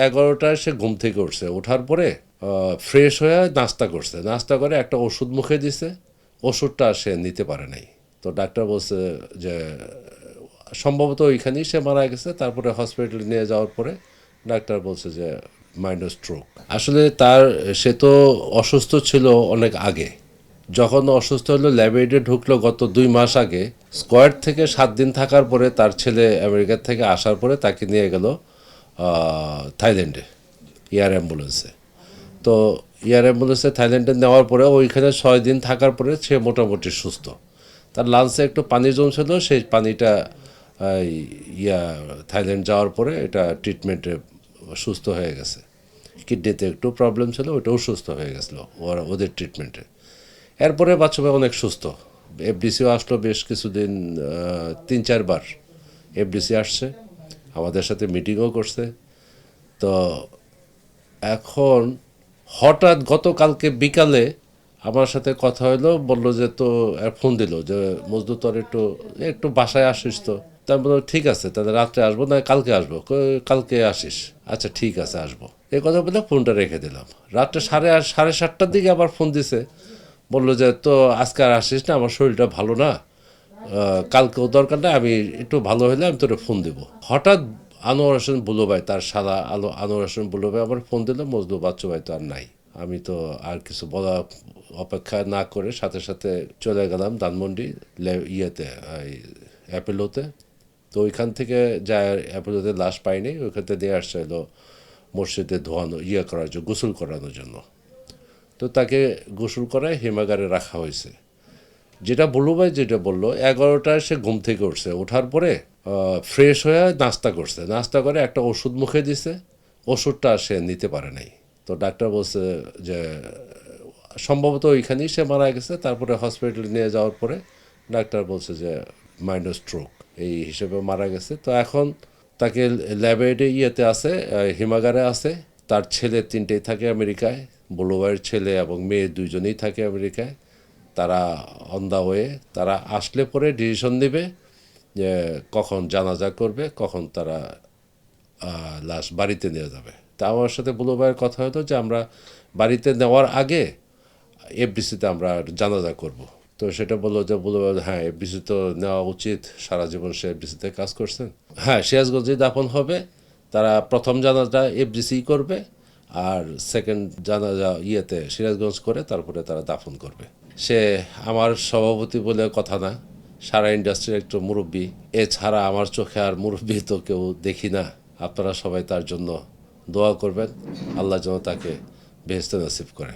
11টায় সে ঘুম থেকে উঠছে, ওঠার পরে ফ্রেশ হয়ে নাস্তা করছে, নাস্তা করে একটা ওষুধ মুখে দিছে, ওষুধটা সে নিতে পারে নাই। তো ডাক্তার বলছে যে সম্ভবত ওইখানেই সে মারা গেছে। তারপরে হসপিটালে নিয়ে যাওয়ার পরে ডাক্তার বলছে যে মাইনর স্ট্রোক। আসলে সে তো অসুস্থ ছিল অনেক আগে। যখন অসুস্থ হলো ল্যাবরেটরি ঢুকলো গত 2 মাস আগে। স্কোয়াড থেকে 7 দিন থাকার পরে তার ছেলে আমেরিকা থেকে আসার পরে তাকে নিয়ে গেল থাইল্যান্ডে এয়ার অ্যাম্বুলেন্সে। তো এয়ার অ্যাম্বুলেন্সে থাইল্যান্ডে নেওয়ার পরে ওইখানে 6 দিন থাকার পরে সে মোটামুটি সুস্থ। তার লাঞ্চে একটু পানি জমছিল, সেই পানিটা ইয়া থাইল্যান্ড যাওয়ার পরে এটা ট্রিটমেন্টে সুস্থ হয়ে গেছে। কিডনিতে একটু প্রবলেম ছিল, ওইটাও সুস্থ হয়ে গেছিলো ওদের ট্রিটমেন্টে। এরপরে বাচ্চা ভাই অনেক সুস্থ। এফডিসিও আসলো বেশ কিছুদিন, 3-4 বার এফডিসি আসছে, আমাদের সাথে মিটিংও করছে। তো এখন হঠাৎ গতকালকে বিকালে আমার সাথে কথা হলো, বললো যে তো ফোন দিল যে মজদুর তোর একটু একটু বাসায় আসিস। তো তা আমি বললাম ঠিক আছে, তাহলে রাত্রে আসবো না কালকে আসবো। কালকে আসিস, আচ্ছা ঠিক আছে আসবো। এই কথা বলে ফোনটা রেখে দিলাম। রাত্রে 7:30টার দিকে আবার ফোন দিছে, বললো যে তো আজকে আর আসিস না, আমার শরীরটা ভালো না, কালকেও দরকার নেই, আমি একটু ভালো হলে আমি তোরে ফোন দেবো। হঠাৎ আনোয়ার হোসেন বুলো ভাই, তার সাদা আনোয়ার হোসেন বুলো ভাই আমার ফোন দিল, মজদু বাচ্চু ভাই তো আর নাই। আমি তো আর কিছু বলা অপেক্ষা না করে সাথে সাথে চলে গেলাম ধানমন্ডি ইয়েতে, অ্যাপেলোতে। তো ওইখান থেকে যা অ্যাপেলোতে লাশ পাইনি, ওইখান থেকে দিয়ে আসছে এলো মসজিদে ধোয়ানো করার জন্য, গোসল করানোর জন্য। তো তাকে গোসল করায় হিমাগারে রাখা হয়েছে। যেটা বললো ভাই যেটা বললো, 11টায় সে ঘুম থেকে উঠছে, ওঠার পরে ফ্রেশ হয়ে নাস্তা করছে, নাস্তা করে একটা ওষুধ মুখে দিছে, ওষুধটা সে নিতে পারে নাই। তো ডাক্তার বলছে যে সম্ভবত ওইখানেই সে মারা গেছে। তারপরে হসপিটালে নিয়ে যাওয়ার পরে ডাক্তার বলছে যে মাইনর স্ট্রোক এই হিসেবে মারা গেছে। তো এখন তাকে ল্যাবরেটরি আছে, হিমাগারে আছে। তার ছেলে 3টেই থাকে আমেরিকায়, বড় ভাইয়ের ছেলে এবং মেয়ে 2জনেই থাকে আমেরিকায়। তারা অন দা ওয়ে, তারা আসলে পরে ডিসিশন নেবে যে কখন জানাজা করবে, কখন তারা লাশ বাড়িতে নিয়ে যাবে। তা আমার সাথে বুলু ভাইয়ের কথা হতো যে আমরা বাড়িতে নেওয়ার আগে এফডিসিতে আমরা জানাজা করব। তো সেটা বললো যে বুলু ভাই হ্যাঁ এফডিসি তো নেওয়া উচিত, সারা জীবন সে এফডিসিতে কাজ করছেন। হ্যাঁ সিরাজগঞ্জে দাফন হবে, তারা প্রথম জানাজা এফডিসি করবে, আর সেকেন্ড জানাজা সিরাজগঞ্জ করে তারপরে তারা দাফন করবে। সে আমার সভাপতি বলে কথা না, সারা ইন্ডাস্ট্রির একটু মুরব্বী। এছাড়া আমার চোখে আর মুরব্বী তো কেউ দেখি না। আপনারা সবাই তার জন্য দোয়া করবেন, আল্লাহ যেন তাকে বেহেশতে নসিব করে।